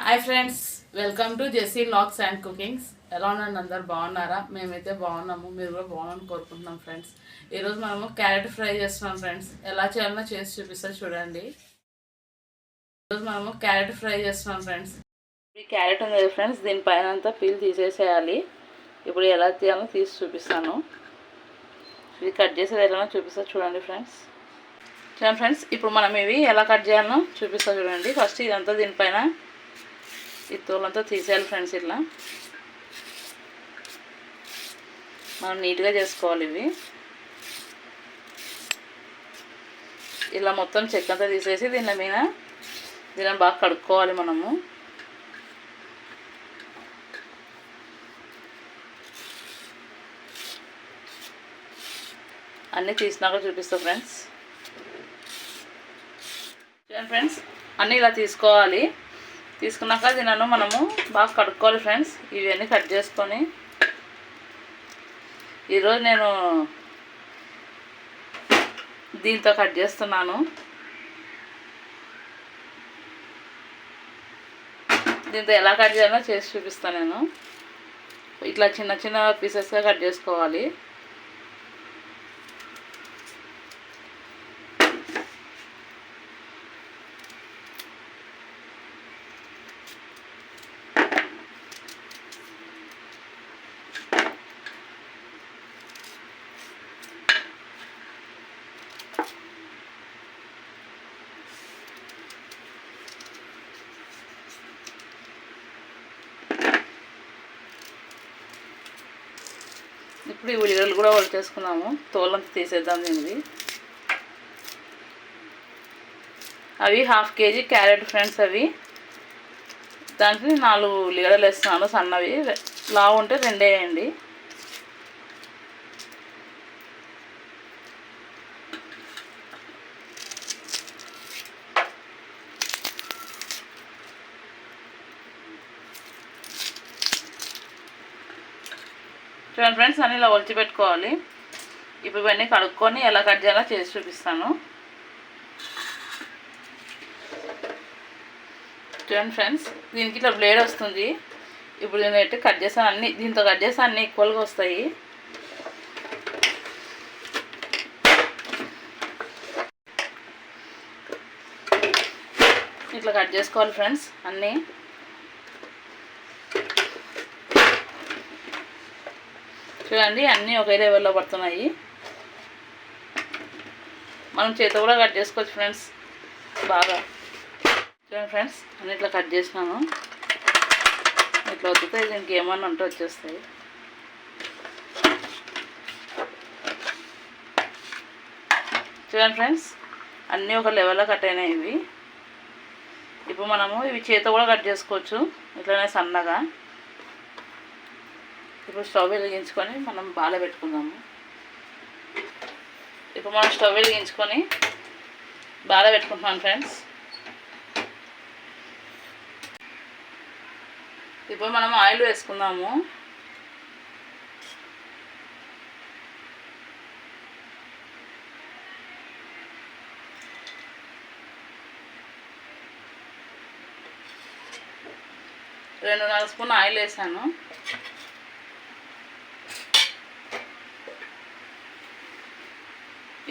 Hi friends, welcome to Jessie locks and cookings. ఎలా ఉన్నాను? అందరు బాగున్నారా? మేమైతే బాగున్నాము, మీరు కూడా బాగున్నాను కోరుకుంటున్నాం ఫ్రెండ్స్. ఈరోజు మనము క్యారెట్ ఫ్రై చేస్తున్నాం ఫ్రెండ్స్. ఎలా చేయాలో చేసి చూపిస్తా చూడండి. ఈరోజు మనము క్యారెట్ ఫ్రై చేస్తున్నాం ఫ్రెండ్స్. ఈ క్యారెట్ ఉంది కదా ఫ్రెండ్స్, దీనిపైన అంతా పీల్ తీసేసేయాలి. ఇప్పుడు ఎలా తీయాలో తీసి చూపిస్తాను. ఇది కట్ చేసేది ఎలా చూపిస్తా చూడండి ఫ్రెండ్స్. చూడండి ఫ్రెండ్స్, ఇప్పుడు మనం ఇవి ఎలా కట్ చేయాలో చూపిస్తా చూడండి. ఫస్ట్ ఇదంతా దీనిపైన ఈ తోలంతా తీసేయాలి ఫ్రెండ్స్. ఇట్లా మనం నీట్గా చేసుకోవాలి. ఇవి ఇలా మొత్తం చెక్క అంతా తీసేసి దీని బాగా కడుక్కోవాలి మనము. అన్నీ తీసినాక చూపిస్తా ఫ్రెండ్స్. చూడండి ఫ్రెండ్స్, అన్నీ ఇలా తీసుకోవాలి. తీసుకున్నాక దీనిని మనము బాగా కడుక్కోవాలి ఫ్రెండ్స్. ఇవన్నీ కట్ చేసుకొని ఈరోజు నేను దీంతో కట్ చేస్తున్నాను. దీంతో ఎలా కట్ చేయాలో చేసి చూపిస్తాను నేను. ఇట్లా చిన్న చిన్న పీసెస్గా కట్ చేసుకోవాలి. ఇప్పుడు ఈ ఉల్లిగడ్డలు కూడా వలిచేసుకున్నాము. తోలంతా తీసేద్దాం దీనిది. అవి 1/2 kg క్యారెట్ ఫ్రెండ్స్. అవి దాంట్లో 4 ఉల్లిగడ్డలు వేస్తున్నాను సన్నవి. లావు ఉంటే 2 వేయండి. చూడండి ఫ్రెండ్స్, అన్నీ ఇలా ఒలిచి పెట్టుకోవాలి. ఇప్పుడు ఇవన్నీ కడుక్కొని ఎలా కట్ చేయాలో చేసి చూపిస్తాను. చూడండి ఫ్రెండ్స్, దీనికి ఇట్లా బ్లేడ్ వస్తుంది. ఇప్పుడు నేను పెట్టి కట్ చేస్తాను. అన్నీ దీంతో కట్ చేస్తే అన్నీ ఈక్వల్గా వస్తాయి. ఇట్లా కట్ చేసుకోవాలి ఫ్రెండ్స్ అన్నీ. చూడండి, అన్నీ ఒకే లెవెల్లో పడుతున్నాయి. మనం చేతితో కూడా కట్ చేసుకోవచ్చు ఫ్రెండ్స్ బాగా. చూడండి ఫ్రెండ్స్, అన్నీ ఇట్లా కట్ చేసినాను. ఇట్లా వద్దుతే దీనికి ఏమన్నా ఉంటే వచ్చేస్తాయి. చూడండి ఫ్రెండ్స్, అన్నీ ఒక లెవెల్లో కట్ అయినాయి ఇవి. ఇప్పుడు మనము ఇవి చేతితో కూడా కట్ చేసుకోవచ్చు ఇట్లనే సన్నగా. ఇప్పుడు స్టవ్ వెలిగించుకొని మనం బాగా పెట్టుకుందాము. ఇప్పుడు మనం స్టవ్ వెలిగించుకొని బాగా పెట్టుకుంటున్నాం ఫ్రెండ్స్. ఇప్పుడు మనం ఆయిల్ వేసుకుందాము. రెండు 4 స్పూన్ ఆయిల్ వేసాను.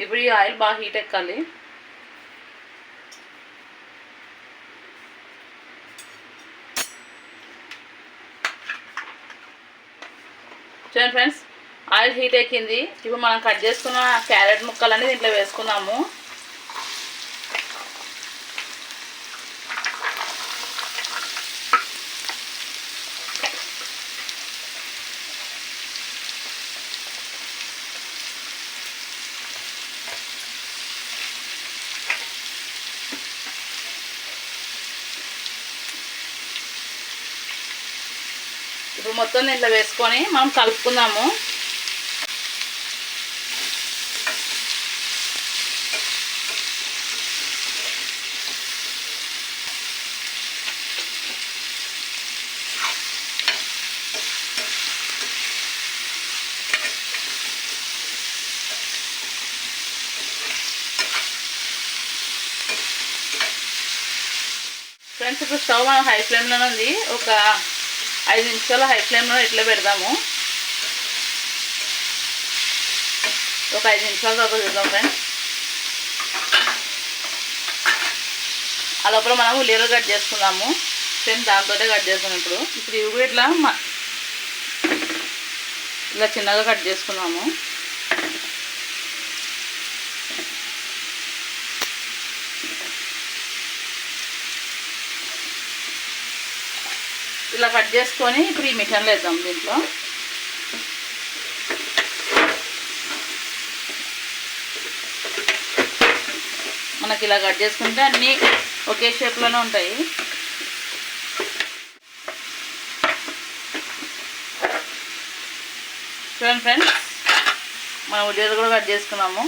ఇప్పుడు ఈ ఆయిల్ బాగా హీట్ ఎక్కాలి. చూడండి ఫ్రెండ్స్, ఆయిల్ హీట్ ఎక్కింది. ఇప్పుడు మనం కట్ చేసుకున్న క్యారెట్ ముక్కలన్నీ దీంట్లో వేసుకున్నాము. ఇప్పుడు మొత్తం దీంట్లో వేసుకొని మనం కలుపుకుందాము. ఫ్రెండ్స్ ఇప్పుడు స్టవ్ మనం హై ఫ్లేమ్లోనే ఉంది. ఒక 5 నిమిషాలు హై ఫ్లేమ్లో ఇట్లా పెడదాము. ఒక 5 నిమిషాల తర్వాత చూద్దాం ఫ్రెండ్స్. ఆ లోపల మనం ఉల్లిగడ్డలు కట్ చేసుకుందాము. సేమ్ దాంతో కట్ చేస్తాం. ఇప్పుడు ఇవి కూడా ఇలా చిన్నగా కట్ చేసుకుందాము. ఇలా కట్ చేసుకొని ఇప్పుడు ఈ మిషన్లో వేద్దాం. దీంట్లో మనకి ఇలా కట్ చేసుకుంటే అన్నీ ఒకే షేప్లోనే ఉంటాయి. చూడండి ఫ్రెండ్స్, మనం ఉల్లిగడ్డలు కూడా కట్ చేసుకున్నాము.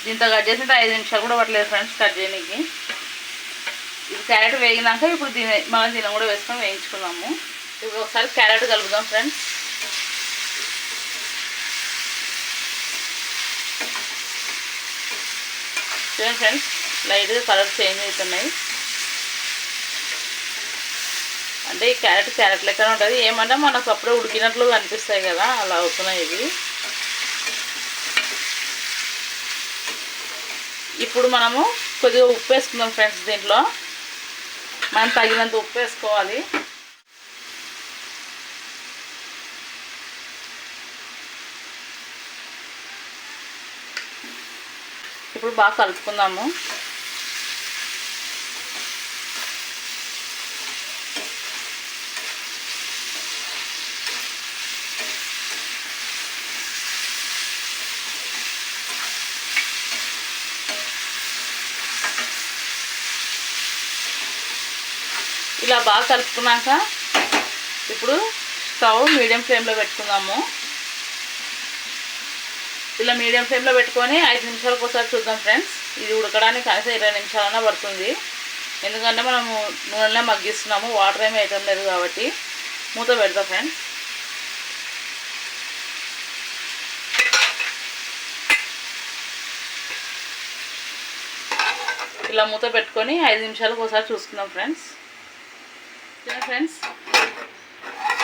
దీంతో కట్ చేసినట్టు 5 నిమిషాలు కూడా పట్టలేదు ఫ్రెండ్స్ కట్ చేయడానికి. ఇది క్యారెట్ వేగినాక ఇప్పుడు దీన్ని కూడా వేసుకొని వేయించుకున్నాము. ఇప్పుడు ఒకసారి క్యారెట్ కలుపుదాం ఫ్రెండ్స్. చూడండి ఫ్రెండ్స్, లైట్గా కలర్ చేంజ్ అవుతున్నాయి. అంటే ఈ క్యారెట్ లెక్కనే ఉంటుంది. ఏమన్నా మనకు అప్పుడే ఉడికినట్లు కనిపిస్తాయి కదా, అలా అవుతున్నాయి ఇవి. ఇప్పుడు మనము కొద్దిగా ఉప్పు వేసుకుందాం ఫ్రెండ్స్. దీంట్లో మనం తగినంత ఉప్పు వేసుకోవాలి. ఇప్పుడు బాగా కలుపుకుందాము. ఇలా బాగా కలుపుకున్నాక ఇప్పుడు స్టవ్ మీడియం ఫ్లేమ్లో పెట్టుకుందాము. ఇలా మీడియం ఫ్లేమ్లో పెట్టుకొని 5 నిమిషాలకు ఒకసారి చూద్దాం ఫ్రెండ్స్. ఇది ఉడకడానికి కనీసం 20 నిమిషాలన్నా పడుతుంది. ఎందుకంటే మనము నూనెలో మగ్గిస్తున్నాము, వాటర్ ఏమీ వేయటం లేదు కాబట్టి. మూత పెడతాం ఫ్రెండ్స్. ఇలా మూత పెట్టుకొని 5 నిమిషాలకు ఒకసారి చూసుకుందాం ఫ్రెండ్స్. ఫ్రెండ్స్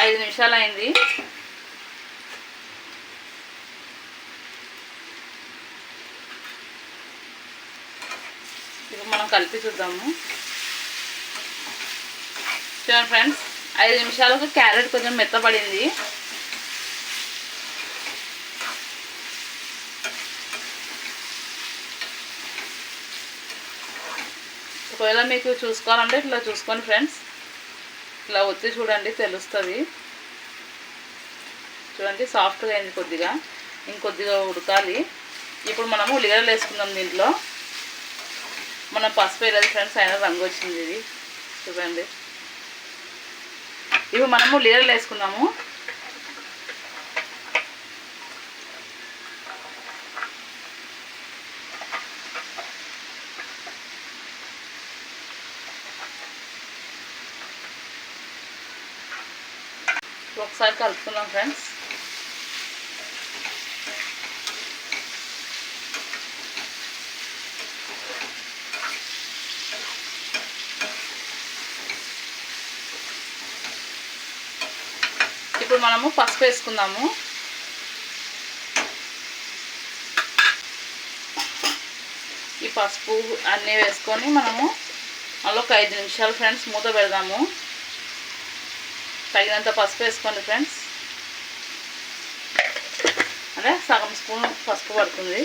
5 నిమిషాలు అయింది. ఇప్పుడు మనం కలిపి చూద్దాము. చూడండి ఫ్రెండ్స్, 5 నిమిషాలకు క్యారెట్ కొంచెం మెత్తపడింది. ఒకవేళ మీకు చూసుకోవాలంటే ఇట్లా చూసుకోండి ఫ్రెండ్స్. ఇలా ఒత్తి చూడండి, తెలుస్తుంది. చూడండి సాఫ్ట్గా అయింది. కొద్దిగా ఇంకొద్దిగా ఉడకాలి. ఇప్పుడు మనము ఉల్లిగడ్డలు వేసుకుందాం. దీంట్లో మనం పసుపు వేయలేదు ఫ్రెండ్స్, అయినా రంగు వచ్చింది ఇది. చూడండి, ఇప్పుడు మనము ఉల్లిగడ్డలు వేసుకుందాము. ఒకసారి కలుపుకుందాం ఫ్రెండ్స్. ఇప్పుడు మనము పసుపు వేసుకుందాము. ఈ పసుపు అన్నీ వేసుకొని మనము అందులో ఒక 5 నిమిషాలు ఫ్రెండ్స్ మూత పెడదాము. తగినంత పసుపు వేసుకోండి ఫ్రెండ్స్. అంటే సగం స్పూన్ పసుపు పడుతుంది.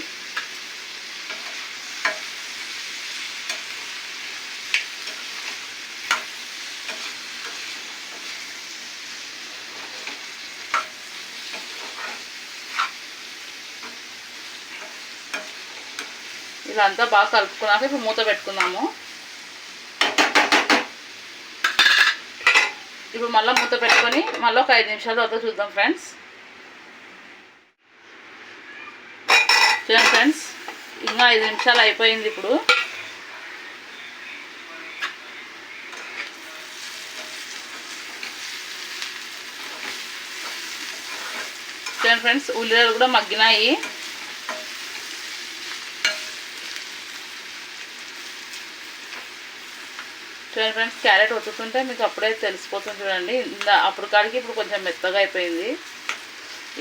ఇలా అంతా బాగా కలుపుకున్నాక ఇప్పుడు మూత పెట్టుకుందాము. ఇప్పుడు మళ్ళీ మూత పెట్టుకొని మళ్ళీ ఒక 5 నిమిషాల తర్వాత చూద్దాం ఫ్రెండ్స్. చూడండి ఫ్రెండ్స్, ఇంకా 5 నిమిషాలు అయిపోయింది. ఇప్పుడు చూడండి ఫ్రెండ్స్, ఉల్లిగడ్డలు కూడా మగ్గినాయి. చూడండి ఫ్రెండ్స్, క్యారెట్ ఉతుకుతుంటే మీకు అప్పుడే తెలిసిపోతుంది చూడండి. అప్పుడు కాడికి ఇప్పుడు కొంచెం మెత్తగా అయిపోయింది.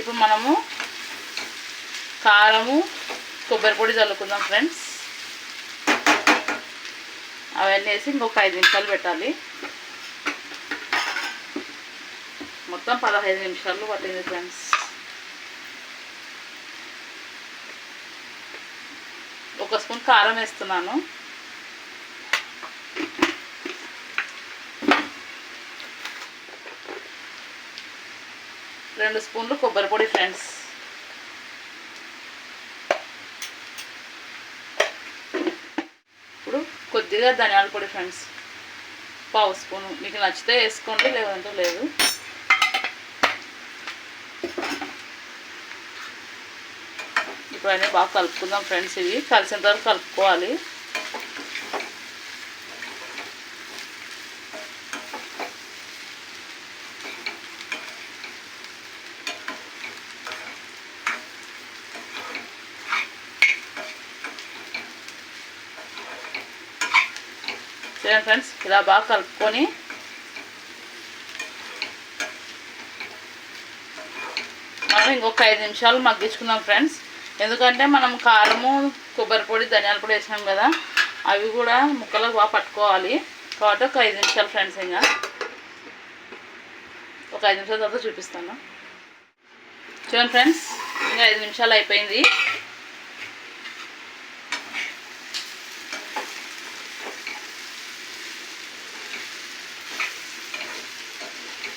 ఇప్పుడు మనము కారము కొబ్బరి పొడి చల్లుకుందాం ఫ్రెండ్స్. అవన్నీ వేసి ఇంకొక 5 నిమిషాలు పెట్టాలి. మొత్తం 15 నిమిషాలు పట్టింది ఫ్రెండ్స్. ఒక స్పూన్ కారం వేస్తున్నాను. రెండు స్పూన్లు కొబ్బరి పొడి ఫ్రెండ్స్. ఇప్పుడు కొద్దిగా ధనియాల పొడి ఫ్రెండ్స్, 1/2 స్పూను. మీకు నచ్చితే వేసుకోండి, లేదంటే లేదు. ఇప్పుడు అన్నీ బాగా కలుపుకుందాం ఫ్రెండ్స్. ఇవి కలిసేంత వరకు కలుపుకోవాలి. చూడండి ఫ్రెండ్స్, ఇలా బాగా కలుపుకొని మనం ఇంకొక 5 నిమిషాలు మగ్గించుకుందాం ఫ్రెండ్స్. ఎందుకంటే మనం కారము కొబ్బరి పొడి ధనియాల పొడి వేసినాం కదా, అవి కూడా ముక్కలకు బాగా పట్టుకోవాలి. కాబట్టి ఒక 5 నిమిషాలు ఫ్రెండ్స్. ఇంకా ఒక 5 నిమిషాల తర్వాత చూపిస్తాను. చూడండి ఫ్రెండ్స్, ఇంకా 5 నిమిషాలు అయిపోయింది.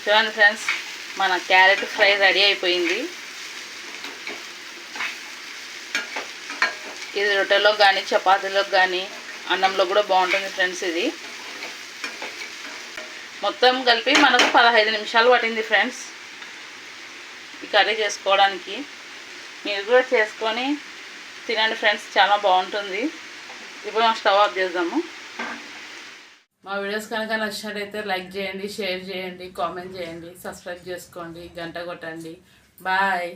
చూడండి ఫ్రెండ్స్, మన క్యారెట్ ఫ్రై రెడీ అయిపోయింది. ఇది రొట్టెలోకి కానీ చపాతీలోకి కానీ అన్నంలో కూడా బాగుంటుంది ఫ్రెండ్స్. ఇది మొత్తం కలిపి మనకు 15 నిమిషాలు పట్టింది ఫ్రెండ్స్ ఈ కర్రీ చేసుకోవడానికి. మీరు కూడా చేసుకొని తినండి ఫ్రెండ్స్, చాలా బాగుంటుంది. ఇప్పుడు మనం స్టవ్ ఆఫ్ చేద్దాము. మా వీడియోస్ కనుక నచ్చినట్టయితే లైక్ చేయండి, షేర్ చేయండి, కామెంట్ చేయండి, సబ్స్క్రైబ్ చేసుకోండి, గంట కొట్టండి. బాయ్.